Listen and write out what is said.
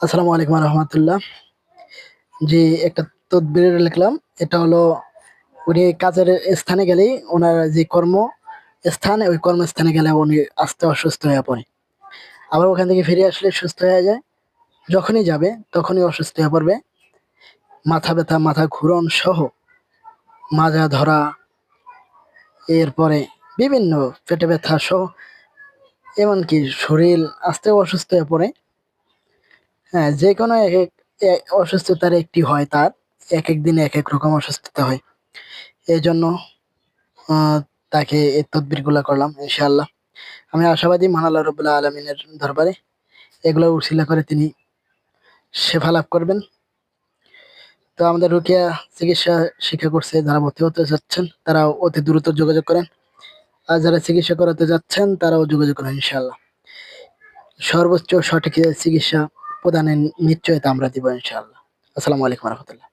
আসসালামু আলাইকুম রহমতুল্লাহ। জি, একটা তদবির লিখলাম। এটা হলো উনি কাজের স্থানে গেলেই ওনার যে স্থান ওই কর্মস্থানে গেলে উনি আস্তে অসুস্থ হয়ে পড়ে, আবার ওখান থেকে ফিরে আসলে সুস্থ হয়ে যায়। যখনই যাবে তখনই অসুস্থ হয়ে পড়বে। মাথা ব্যথা, মাথা ঘুরন সহ মাজা ধরা, এরপরে বিভিন্ন পেটে ব্যথা সহ এমনকি শরীর আস্তে অসুস্থ হয়ে পড়ে। হ্যাঁ, যে কোনো এক এক অসুস্থতার একটি হয় তার, এক এক দিনে এক এক রকম অসুস্থতা হয়। এই জন্য তাকে এই তদবিরগুলা করলাম ইনশাআল্লাহ। আমি আশাবাদী মহান আল্লাহ রাব্বুল আলামিনের দরবারে এগুলো উছিলা করে তিনি শেফা লাভ করবেন। তো আমাদের রুকিয়া চিকিৎসা শিক্ষা করছে, যারা ভর্তি হতে যাচ্ছেন তারা অতি দ্রুত যোগাযোগ করেন, আর যারা চিকিৎসা করাতে যাচ্ছেন তারাও যোগাযোগ করেন ইনশাআল্লাহ। সর্বোচ্চ সঠিক চিকিৎসা প্রদানের নিশ্চয়তা আমরা দিব ইনশাআল্লাহ। আসসালামু আলাইকুম রহমতুল্লাহ।